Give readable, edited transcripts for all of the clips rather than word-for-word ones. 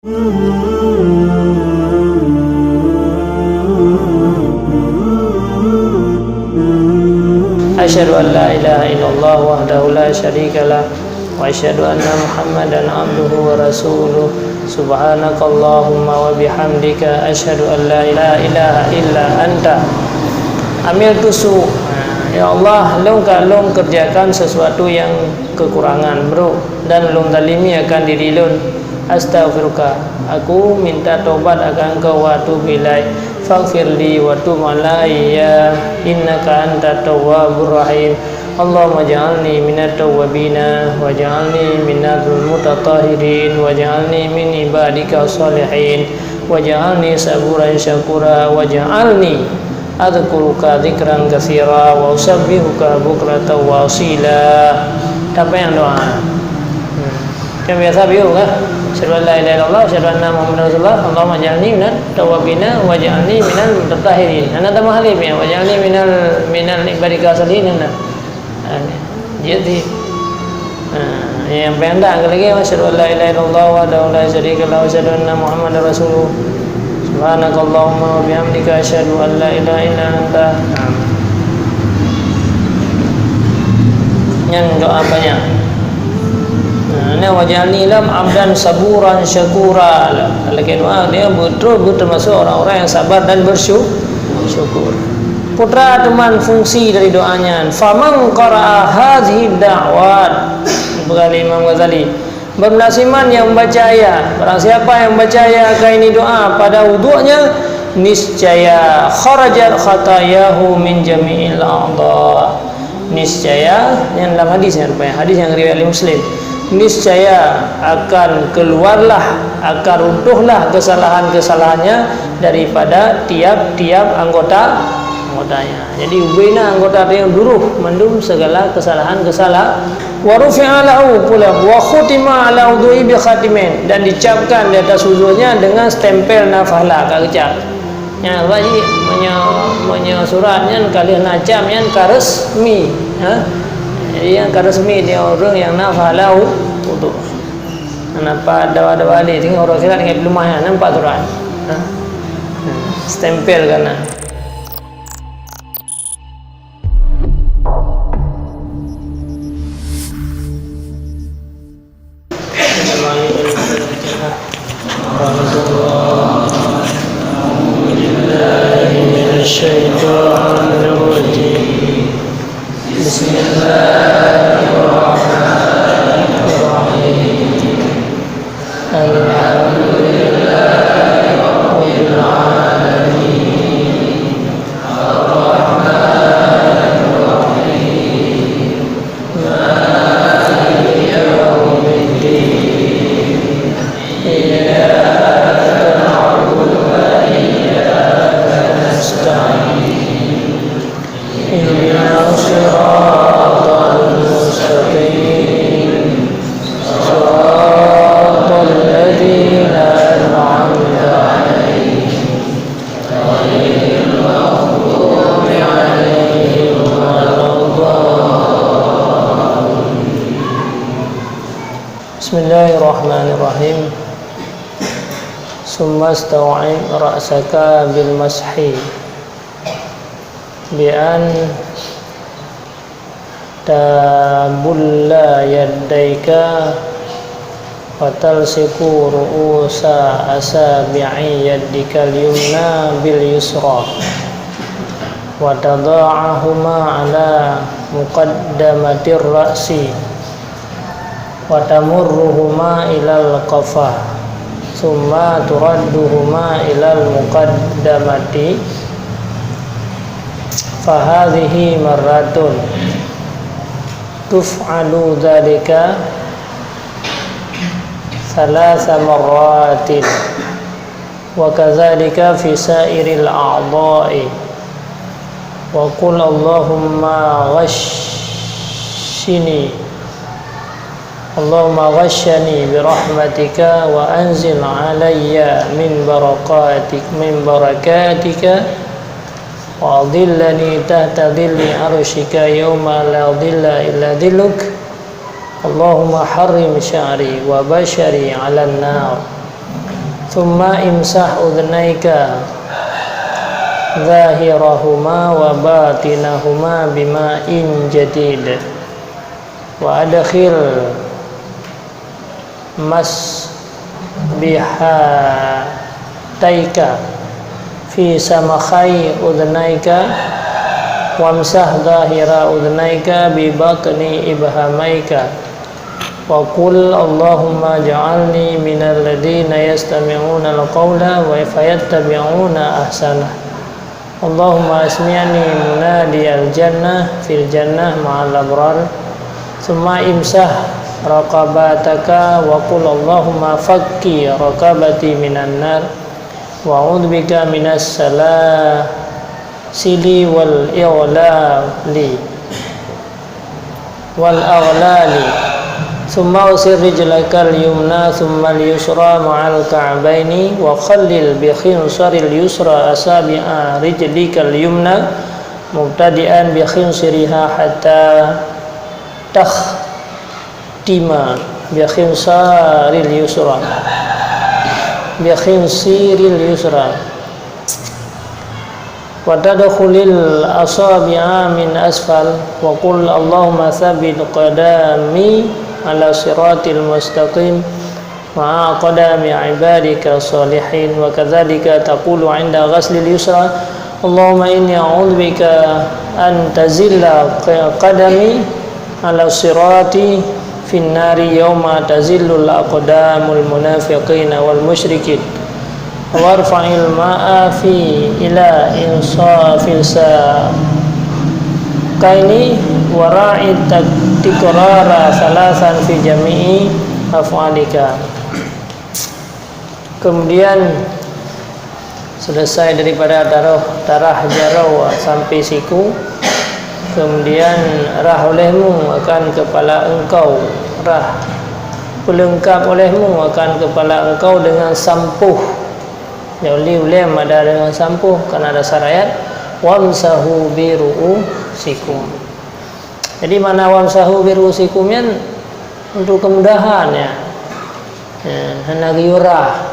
Asyhadu an la ilaha illallah wahdahu la syarika lah wa asyhadu anna Muhammadan abduhu wa rasuluh. Subhanakallahumma wa bihamdika asyhadu an la ilaha illa anta amiltu su. Ya Allah, Long kerjakan sesuatu yang kekurangan bro, dan Long zalimi akan diri Long. Astaghfiruka, aku minta taubat akan Engkau wa atubu ilaik. Faghfirli wa tub alayya innaka antat tawwabur rahim. Allahumma ja'alni minat tawwabina wa ja'alni minal mutatahhirin wa ja'alni min ibadika sholihin wa ja'alni saburan syakura wa ja'alni adhkuruka dzikran katsira wa usabbihuka bukratan wa asila. Apa yang doa? Yang biasa biu kan? Asyhadu an la ilaha illallah, asyhadu anna Muhammadar Rasulullah. Allahumma ja'alni minat tawwabina wa ja'alni minal mutatahhirin. Ana tambah alif ya, wa ja'alni minal ibadika salihin. Jadi yang pendek lagi, asyhadu an la ilaha illallah wa la syarika lahu wa asyhadu anna Muhammadar Rasulullah. Subhanakallahumma wa bihamdika asyhadu an la ilaha illa anta. Yang doa banyak. Nah, waj'alni lam abdan saburan syakura. Lagi doa dia betul-betul termasuk orang-orang yang sabar dan bersyukur. Putra teman fungsi dari doanya. Faman qara'a hadhihi da'wat. Berkali Imam Ghazali. Bernasiman yang membaca ayat. Barang siapa yang membaca ayat ini doa pada wudu'nya, niscaya kharajat khatayahu min jami'il a'dha. Niscaya, yang dalam hadis yang riwayat Muslim, niscaya akan keluarlah, akan runtuhlah kesalahan-kesalahannya daripada tiap-tiap anggotanya. Jadi ubina anggota dia duruh mendum segala kesalahan-kesalahan. Wa rufi'a lahu pula wa khutima ala udhu'i bi khatimin, dan dicapkan di atas wudunya dengan stempel nafalah kagecap. Ya, wajib suratnya kalian nacamnya karesmi, ha? Jadi yang karesmi dia orang yang nafalau wudu. Kenapa dawa-dawa ni tengok orang kira dengan lumah nampak surat. Ha? Stempel kan. Bismillahirrahmanirrahim. Summa staw'ib ra'saka bil mashi bi an tabulla yadayka wa talsiku ru'usa asabi'i yadika al-yumna bil yusra wa tada'ahuma ala muqaddamatir ra'si wa tamurruhuma ilal qafa summa turadduhuma ilal muqaddamati fahadhihi marratun tuf'alu dhalika thalatha marratin wa kadzalika fi sairil a'dha'i wa qul Allahumma ghashshini Allahumma ghashshani birahmatika wa anzil alayya min barakatika wa adillani tahta dhilli arshika yawma la dhilla illa dhilluk. Allahumma harrim sya'ri wa bashari 'alan nar thumma imsah udhnaika zahirahuma wa batinahuma bima'in jadid wa adkhil masbihataika fi samakhai udhnaika wamsah zahira udhnaika bi batni ibhamaika wa qul Allahumma ja'alni minal ladina yastami'una al-qawla wa fayattabi'una ahsanah. Allahumma asmi'ni munadi al-jannah fil jannah ma'al abrar. Thumma imsah raqabataka wa qul Allahumma fakki raqabati minan nar wa a'udzubika minas salasili wal ighlali wal aghlali. Thumma usir rijlakal yumna thumma al-yusra ma'al ka'baini wa khallil bi khinsaril yusra asabi'a rijlikal yumna mubtadi'an bi khinsiriha hatta takhtima bi khinsaril yusra wa tadkhulil asabi'a min asfal wa qul Allahumma tsabbit qadami ala siratil mustaqim ma'a qadami ibadika salihin. Wa kadzalika taqulu 'inda ghaslil yusra Allahumma inni a'udzubika an tazilla qadami ala sirati fin nari yawma tazillul aqdamul munafiqina wal musyrikin warfa'il ma'a fi ila insafil kaini wara'id tikrara salasan fi jami'i af'alika. Kemudian selesai daripada darah jarau sampai siku, kemudian rah olehmu akan kepala engkau, rah pelengkap olehmu akan kepala engkau dengan sampuh. Jadi ulem ada dengan sampuh karena ada syariat wamsahu bi ru'usikum. Jadi mana wamsahu bi ru'usikum yan untuk kemudahan ya. Hendak yurah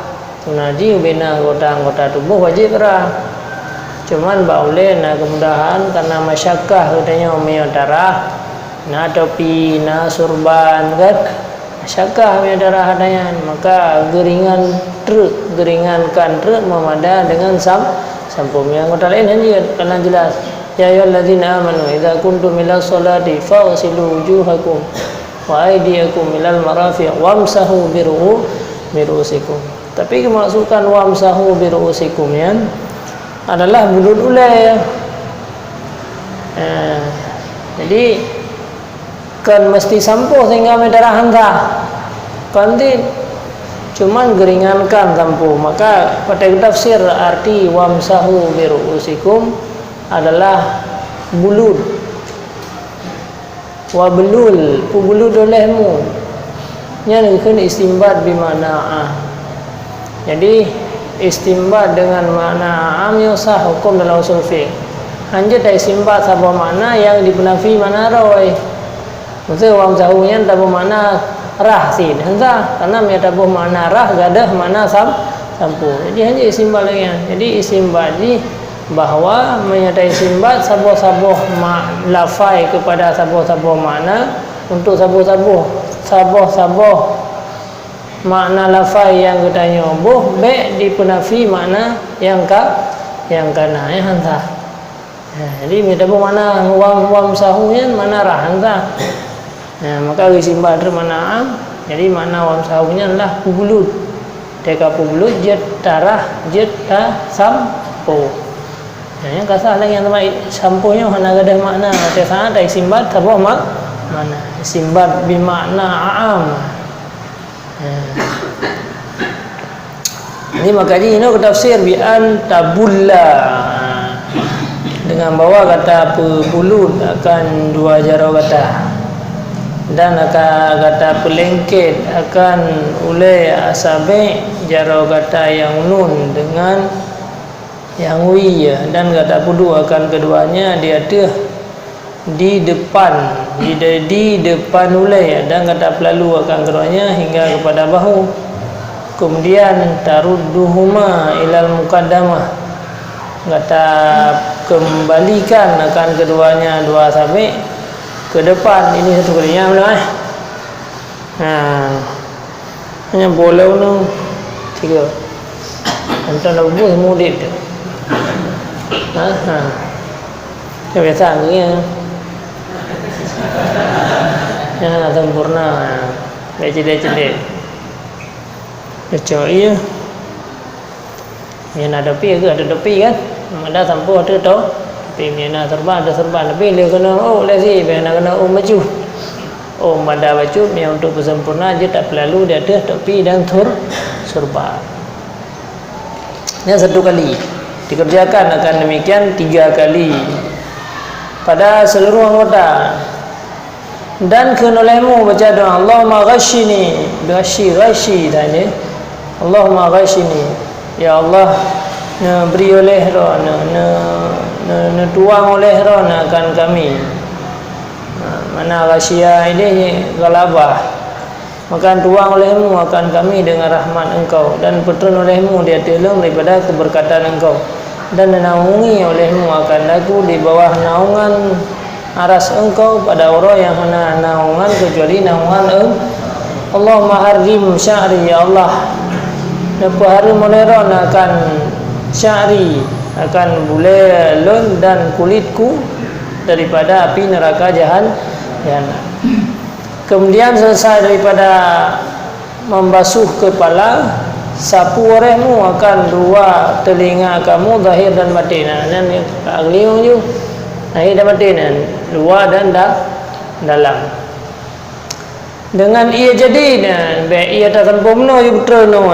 tunaji bina anggota tubuh wajib rah. Cuman baule na kemudahan karena masyakkah katanya darah na topi na surban kan masyakkah darah adanya, maka geringankan truk memada dengan sampum yang kota lain hanya karena jelas ya ayyuhalladzina amanu idza kuntum ilas sholati faghsilu wujuhakum wa aydiyakum ilal marafiq wamsahu biru'usikum. Tapi kemasukan wamsahu biru'usikum yan adalah bulut ulai. Jadi kan mesti sampuh sehingga darah hantah kan cuman geringankan sampuh. Maka pada tafsir arti wamsahu biru'usikum adalah bulut wa belul pubulud olehmu nya kan istimbat bimakna. Jadi istimbat dengan makna am yusah hukum dalam usul fiqh. Hanya ada istimbat sebuah makna yang dipenafi mana roy. Maksudnya wamsahunya tak bermakna rah sih, hendak karena dia tak bermakna rah, gadah makna sampu. Jadi hanya istimbat lagi. Jadi istimbat ni bahawa menyertai istimbat sabuh-sabuh lafai kepada sabuh-sabuh makna untuk sabuh-sabuh makna lafai yang katanya buh baik dipenafi makna yang kana ya hanta. Jadi minta mana wam sahunya mana rah hanta. Maka isimbat mana am. Jadi makna wam sahunya adalah pubulut. Teka pubulut jet darah jet sampo. Yang kasar lagi yang tempat samponya hana gadah makna. Teka ada isimbat tabuh mana? Isimbat bimakna am. Ini makanya ini tafsir bi an tabulla dengan bawa kata pubulut akan dua jarau kata dan akan kata pelengket akan ulai asabe jarau kata yang nun dengan yang wi dan kata pudu akan keduanya dia di depan ulai dan kata pelalu akan keduanya hingga kepada bahu. kemudian tarudduhuma ilal muqaddamah, kata kembalikan akan keduanya dua sampai ke depan. Ini satu kalinya belum hanya boleh nu tiga antara buah murid tu ya biasa ni ya sempurna leceh-leceh kecil ya yang ada pi ke ada tepi kan ada sampo ada tu tapi mina serba ada serba lebih dia kena lesi kena maju pada baju yang untuk bersempurna aja tak perlu dia ada tepi dan serba. Ini satu kali dikerjakan akan demikian 3 kali pada seluruh anggota. Dan kenolehmu baca doa Allahumma ghashini ghashi tanya Allahumma ghashini, ya Allah beri oleh roh tuang oleh roh akan kami. Mana ghasyiah ini galabah, maka tuang olehmu akan kami dengan rahmat engkau, dan pertolongan olehmu dia tolong daripada keberkatan engkau, dan menaungi olehmu akan aku di bawah naungan aras engkau pada orang yang hana naungan kecuali naungan Allahumma harim sya'ri, ya Allah napa harim moleron akan sya'ri akan bulelun dan kulitku daripada api neraka jahanam. Kemudian selesai daripada membasuh kepala, sapu orehmu akan dua telinga kamu zahir dan batin. Dan agliung je zahir dan batin, luar dan dalam. Dengan ia jadi baik ia tak tanpa benar je betul no.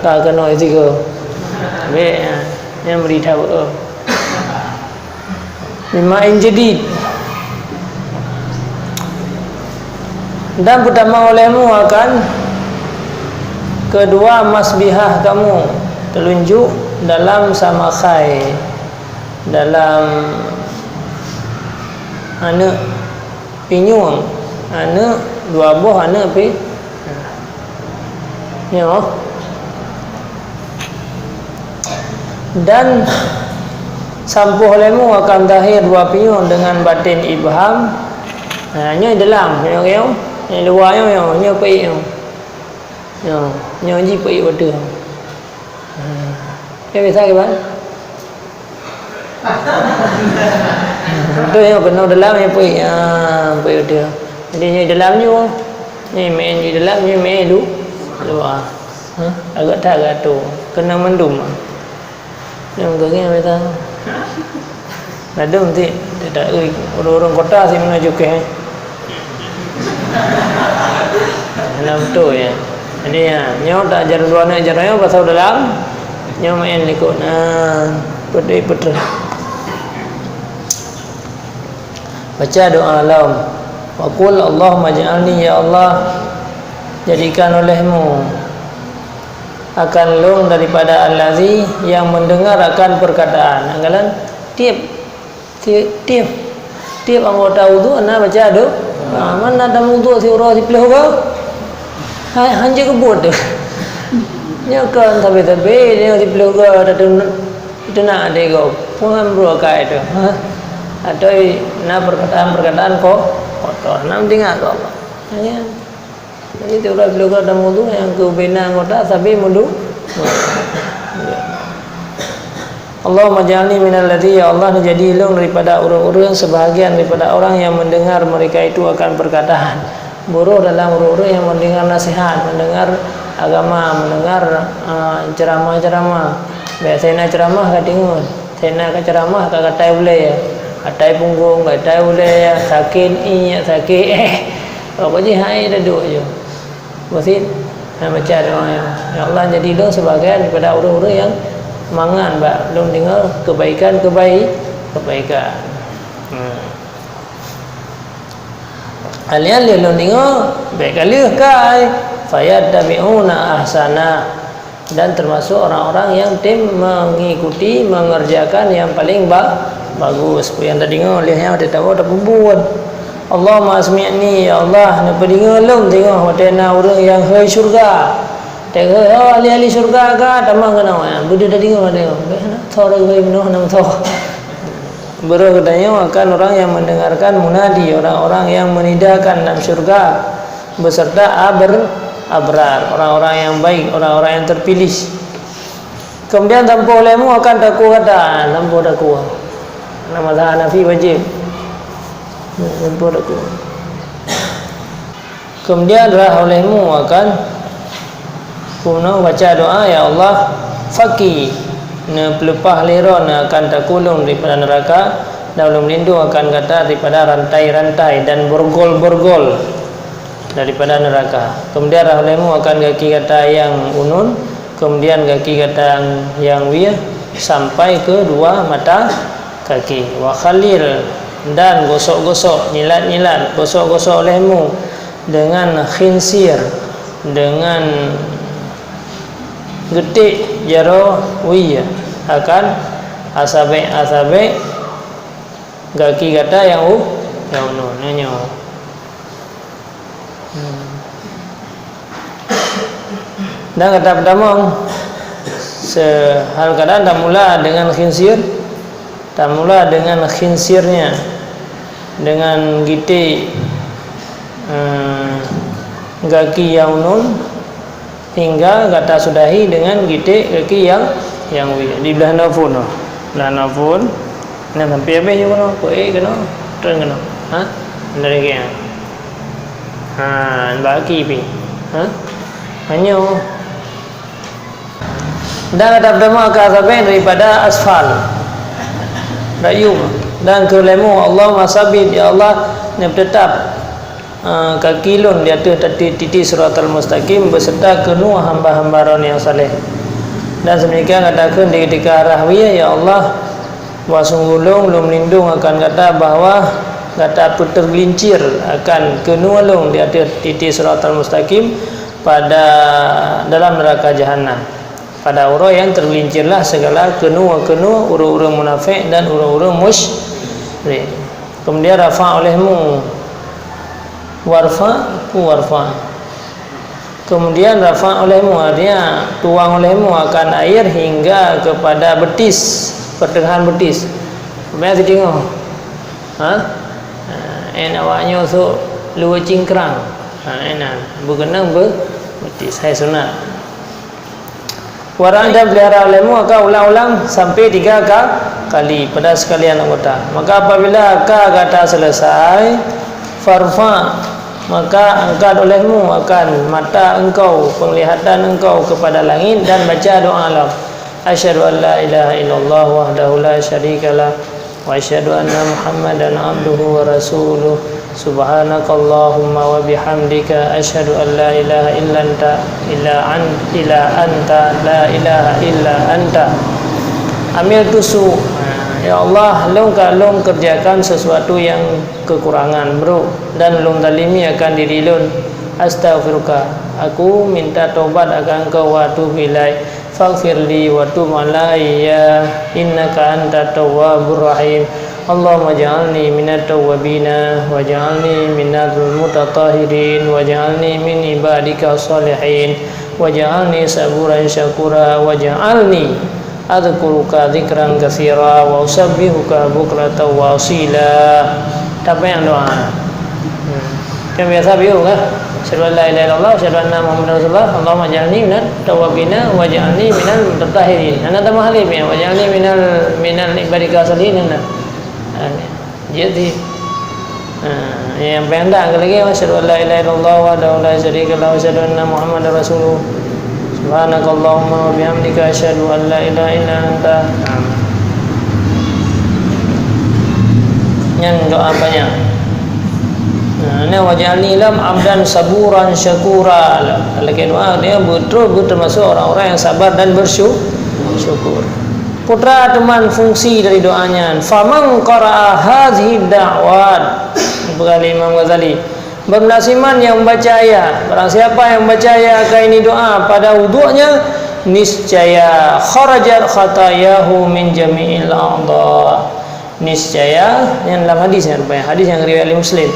Tak kena itu. Baik yang beritahu. Mima'in jadid, dan pertama olehmu akan kedua masbihah kamu telunjuk dalam sama khai, dalam anak pinyung, anak dua buah anak pi ya. Dan sampuh olehmu akan zahir dua pinyung dengan batin ibham. Nya dalam yang luar nya pi nya ji pi betul. Ke biasa ke bang? Betul yang kena dalam yang pi pi betul. Jadi nya dalamnya ni main di dalamnya main luar. Agak tak agak tu kena mendum. Yang gengnya betul. Ada nanti tidak orang kota sih mana juga. Nah betul ya. Jadi ya, nyawa tak ajar dua nak ajarnya pasal dalam nyawa main ikut betul. Baca doa alam. Wa qul Allahumma ja'alni, ya Allah jadikan olehmu akan lung daripada allazi yang mendengar akan perkataan. Anggalan tiap anggota wudu ana baca doa. Mana ada wudu si orang di pelihara hanya kebut tu nyakan tapi dia di pelihara ada nak ada kau puan berukai tu atau nak perkataan kau kotor nak dengar kau Allah ya. Jadi tu orang pelihara ada wudu yang kebina anggota tapi wudu Allahumma ja'alni minal ladzi, ya Allah jadi ilung daripada orang-orang sebahagian daripada orang yang mendengar mereka itu akan perkataan buruh dalam orang-orang yang mendengar nasihat, mendengar agama, mendengar ceramah-ceramah. Biasanya ceramah ka dengar, saya ka ceramah ka katai boleh ya, katai punggung, katai boleh ya, sakit sakit pokoknya hai dah duk je. Wasit baca doa ya Allah jadi ilung sebahagian daripada orang-orang yang mangan ba belum dengar kebaikan. Alian belum dengar baik kali kai fayattabi'una ahsana, dan termasuk orang-orang yang tim mengikuti mengerjakan yang paling bagus. Yang tadi dengar lihatnya ada tahu ada bubuan. Allahumma asmi'ni, ya Allah napa dengar lum tengok watena orang yang hai syurga ahli-ahli syurga ka tamang kena budi dah dengar dia thor gai menoh nam thor baru katanya akan orang yang mendengarkan munadi, orang-orang yang menidahkan dalam syurga beserta abrar, orang-orang yang baik, orang-orang yang terpilih. Kemudian tanpa olehmu akan takwa kata tanpa takwa nama Hanafi wajib tanpa takwa. Kemudian rah olehmu akan kuno baca doa, ya Allah faqi ne pelepah leron akan takulung daripada neraka dan melindung akan kata daripada rantai-rantai dan borgol-borgol daripada neraka. Kemudian rah olehmu akan kaki kata yang unun, kemudian kaki kata yang wia sampai ke dua mata kaki. Wa khalil dan gosok-gosok, nyilat-nyilat, gosok-gosok olehmu dengan khinsir, dengan getik jaro wia akan asabe kaki kata yang unun nyo. Dan kata pertama sehal keadaan tak mula dengan khinsir, tak mula dengan khinsirnya, dengan gitik kaki yang unun, hingga kata sudahi dengan gitik kaki yang di belah nafun. Belah nafun nak sampai habis je kena ko kena terus kena dari ke baki pi hanya dan kata pertama ke sampai daripada asfal dayung dan ke lemu Allah masabit, ya Allah yang tetap kaki lun di atas titik siratal mustaqim beserta kedua hamba-hamba yang saleh. Dan sedemikian katakan di ketika rahwiyah, ya Allah wasungulung lum lindung akan kata bahawa kata tergelincir akan kenulung di atas titik siratal mustaqim pada dalam neraka jahanam. Pada orang yang tergelincirlah segala kenu ura-ura munafik dan ura-ura musyrik. Kemudian rafa olehmu warfa. Kemudian rafa olehmu, artinya tuang olehmu akan air hingga kepada betis, pertengahan betis. Apa tu tengok? Awaknya tu luar cingkrang. Enak. Berkenang betis. Hai sunat. Warang dan pelihara olehmu akan ulang-ulang sampai 3 kali pada sekalian anggota. Maka apabila kata selesai, farfa, maka angkat olehmu akan mata engkau, penglihatan engkau kepada langit dan baca doa Allah. Asyhadu an la ilaha illallah wahdahu la syarikalah wa asyhadu anna Muhammadan abduhu wa rasuluh. Subhanakallahumma wa bihamdika asyhadu an la ilaha illa anta la ilaha illa anta. Amil tusu. Ya Allah, long kerjakan sesuatu yang kekurangan bro, dan long zalimi akan diri lon. Astaghfiruka, aku minta taubat akan Engkau wa atubu ilaik. Faghfirli wa tub alayya innaka antat tawwabur rahim. Allahumma ja'alni minat tawwabina waj'alni minal mutatahhirin waj'alni min ibadika sholihin waj'alni saburan syakura waj'alni adzkuruka dzikran katsira wa usabbihuka bukratan wa asila. Apa yang doa? Kan biasa biu kan? Asyhadu an la ilaha illallah asyhadu anna muhammadar rasulullah. Allahumma ja'alni minat tawwabina waj'alni minal mutatahhirin. Ana tambah halif ya, waj'alni minal ibadika sholihin. Jadi yang pendek lagi, asyhadu an la ilaha illallah wa la syarika lahu wa asyhadu anna muhammadar rasulullah. Subhanakallahumma wa bihamdika asyhadu an la ilaha illa anta. Yang doa banyak. Nah, waj'alni lam abdan saburan syakura. Lagi doa dia betul termasuk orang-orang yang sabar dan bersyukur. Putra teman fungsi dari doanya. Faman qara'a hadhihi da'wat. Berkali Imam Ghazali. Bernasiman yang membaca ayat. Barang siapa yang membaca ayat ini doa pada wudu'nya, niscaya kharajat khatayahu min jami'il a'dha. Niscaya yang dalam hadis yang riwayat Muslim.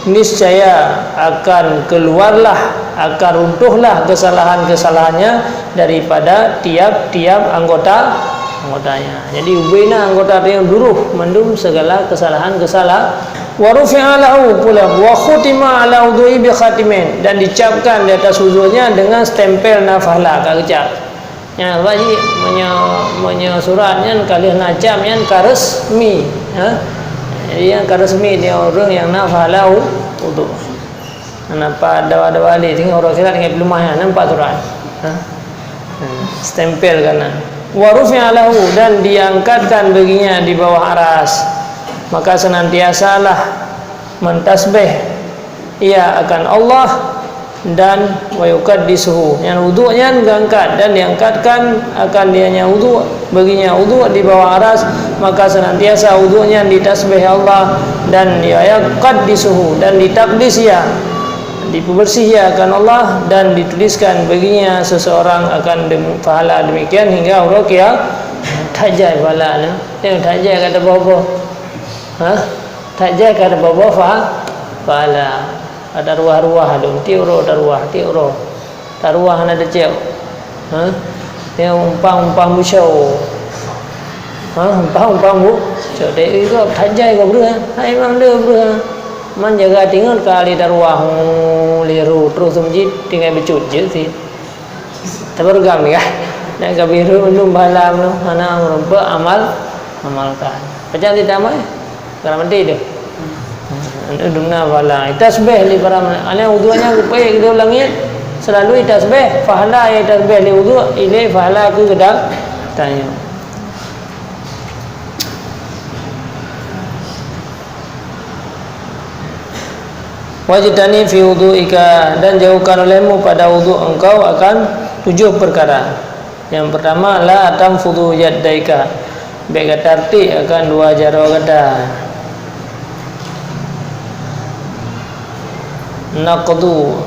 niscaya akan keluarlah, akan runtuhlah kesalahan-kesalahannya daripada tiap-tiap anggotanya. Jadi ubina anggota yang duruh mendum segala kesalahan-kesalahan. Wa rufi'a lahu pula wa khutima ala udhu'i bi khatimin, dan dicapkan di atas wudunya dengan stempel nafahla kagecap. Ya wajib suratnya kali najamnya karesmi, jadi yang karesmi dia orang yang nafahla wudu. Nampak dawa-dawa ni tengok orang kira dengan belumah nampak surat. Stempel kanan. Wa rufi'a lahu, dan diangkatkan baginya di bawah aras. Maka senantiasalah mentasbih ia akan Allah, dan wa yuqaddisuhu, yang wudunya diangkat dan diangkatkan akan dianya wudu, baginya wudu di bawah aras. Maka senantiasa wudunya ditasbih Allah, dan ya yuqaddisuhu, dan ditakdis ia, dipersih ia akan Allah, dan dituliskan baginya seseorang akan pahala demikian hingga huruf ya tajai pahala. Tengok tajai kata apa? Tajai kata apa? Pahala. Ada ruah-ruah dong, tiuro taruah, taruah ada cek. Yang umpang musyaw. Umpang bu. So dek itu tajai kau berah. Hai mang dia berah. Man jaga tinggal kali taruah liru terus masjid tinggal becut je sih. Tabargam ya. Nak kabiru belum balam tu. Mana merubah amalkan. Macam tidak mai. Kalau mandi dia. Dumna wala tasbih li para ana wudunya supaya kita ulangi selalu tasbih fahala ya tasbih li wudu ile fahala ku gedang tanya. Wajidani fi wudu'ika, dan jauhkan olehmu pada wudu engkau akan 7 perkara. Yang pertama la tamfudu yaddaika, baik tarti akan 2 jari gada. Naqdu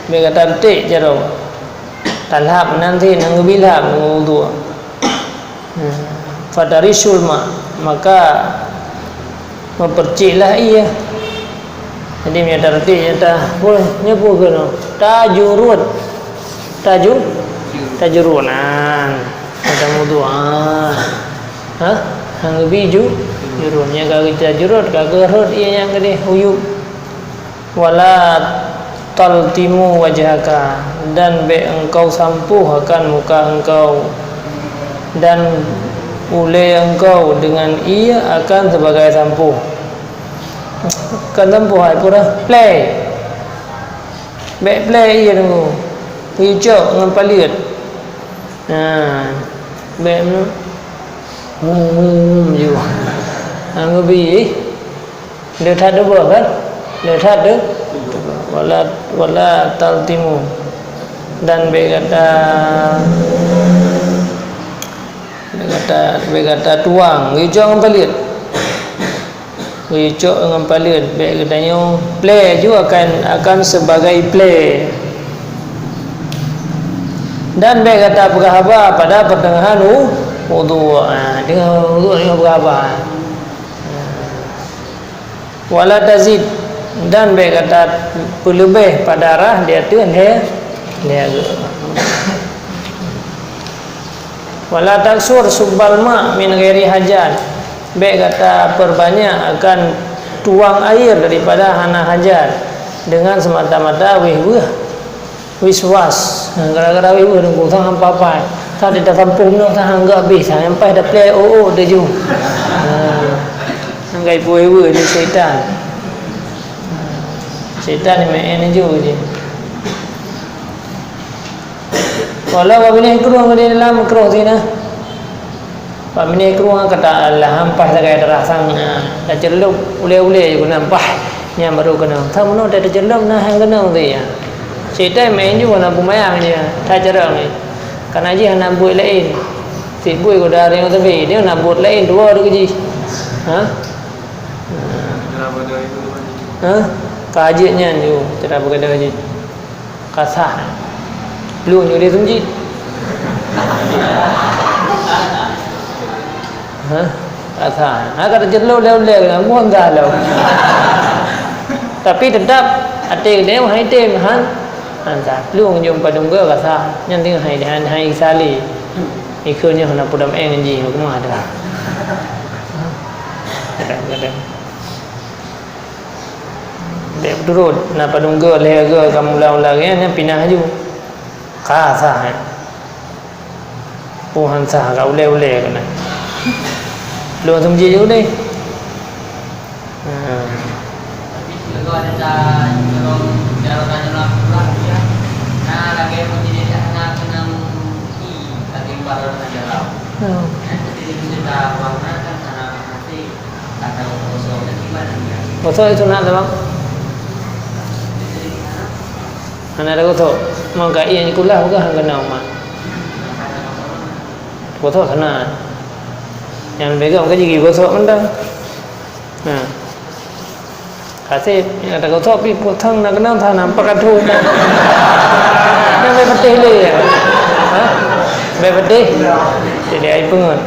baik tarti jari talhab nanti nang bilhab wudu. Fadarisul maka memperciklah ia. Jadi punya tarti nyata boleh nyepu ke no tajurunan ada wudu hang biju jurunnya kagak tajurut kagak rot ia yang gede uyup. Wala taltimu wajhaka, dan be engkau sampuh akan muka engkau, dan ule engkau dengan ia akan sebagai sampuh. Kan sampuh hai pura play be play ia tunggu hijau dengan paliut. Be you ngobi dia tak ada buah kan, dia tak ada wala taltimu, dan be kata tuang hijau dengan paliut. Hijau dengan paliut be katanya play juga akan sebagai play. Dan be kata berhaba pada pertengahan wudu. Dengan wudu dengan berhaba. Wala tazid, dan be kata berlebih pada arah dia tu dia. Wala taksur subbal ma min ghairi hajat, be kata perbanyak akan tuang air daripada hana hajat dengan semata-mata wiswas. Gara-gara weh nunggu tang apa-apa. Tak ada kampung no tang enggak habis sampai dah play dia ju. Anggai puewe ni setan. Setan ni main ju je. Kalau wabini ikruh ke dalam ikruh sini. Wabini ikruh kata Allah hampas sagai terasang dah celup ule-ule je nampak yang baru kena. Tahu mana dah celup nah hang kena tu ya. Setan main juga nak bumayang dia. Tak cerang ni. Kan aja nak buat lain. Si buat ko dah yang tapi dia nak buat lain dua tu je. Kajiannya tu tidak berkata kaji. Kasah. Belum dia sunjit. Kasah. Kata jelau leu-leu nak buang galau. Tapi tetap ate dia hai tem han sa luang jom padung ge ka sa nyan ting hai han hai sali ikhnya hana pudam eng ji ko ma ada kadang-kadang dia turun na padung ge le ge kamu lau nya pindah ju ka sa hai puhan sa ka ule kana luang sum ji ju đi Kalau cara tanya lah ya. Nah, lagi menjadi anak enam lagi baru saja lah. Jadi kita warna kan anak nanti atau kosong dan gimana ya? Kosong itu nak apa? Anak ada kosong. Mau kat ian kulah bukan hang kena mak. Kosong sana. Yang pegang kan jadi kosong mendang. Nah. Kasih ada kau tapi potong nak kenal tanam pakai tu. Yang berbetih le, berbetih. Jadi air pengut.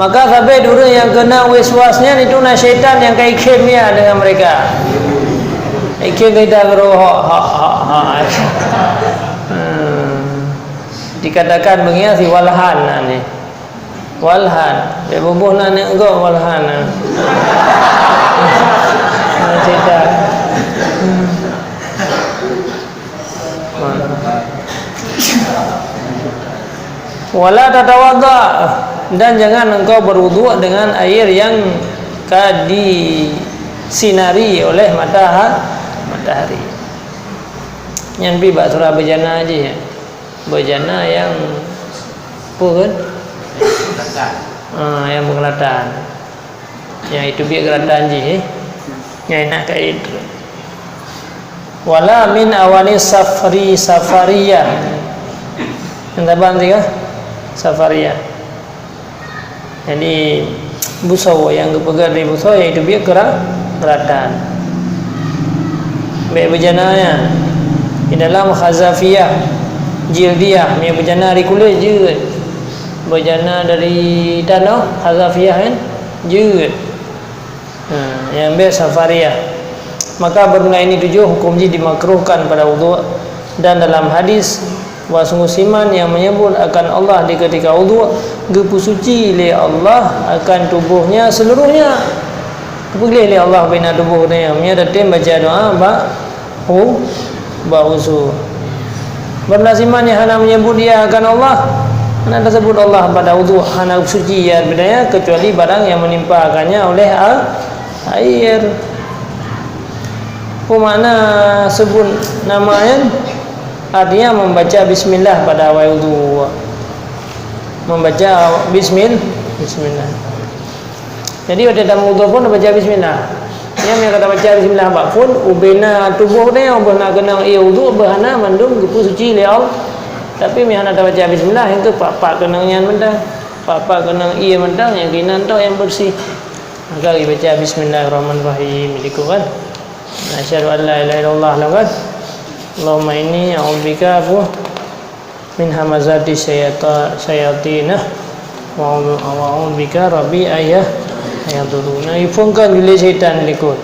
Maka sampai dulu yang kena waswasnya itu na syaitan yang kait kimia dengan mereka. Ikhim kita beroh dikatakan mengiasi walhan ni. Walhan, dia bubuh nak engkau walhan. Cerita. Wala tatawadda, dan jangan engkau berwudu dengan air yang disinari oleh matahari. Yang bi bak surah bejana aja ya. Bejana yang pun yang berkelatan, yang itu biar kelatan je, yang nak kait. Wala min awani safariyah. Entah bantu ke? Safariyah. Jadi busau yang kepegar di busau yang itu biar kelatan. Baik berjananya di dalam khazafiyah, jildiyah, yang berjana di kulit je. Berjana dari tanah khazafiyah kan je yang biasa safariyah. Maka berguna ini 7 hukum ji dimakruhkan pada wudu, dan dalam hadis wa sungguh siman yang menyebut akan Allah di ketika wudu gepu suci li Allah akan tubuhnya seluruhnya, kepilih li Allah bina tubuhnya menyadatin baca doa ba usu berlasiman yang hana menyebut dia akan Allah. Nak tersebut Allah pada wudu hana suci ya bedanya kecuali barang yang menimpakannya oleh air. Mana sebut namanya artinya membaca bismillah pada awal wudu. Membaca bismillah. Jadi pada dalam wudu pun baca bismillah. Yang kata baca bismillah apa pun ubena tubuh dia ubena kena wudu berhana mandum gepu suci li Allah. Tapi mihana tak baca bismillah itu pak kenangnya mendang, pak kenang ia mendang yang kinan tau yang bersih. Maka kita baca bismillahirrahmanirrahim dikuat. Asyhadu an la ilaha illallah laqad Allahumma inni a'udzubika min hamazati syayatin wa a'udzubika rabbi ayah ayaduruna. Ifungkan bila syaitan likut.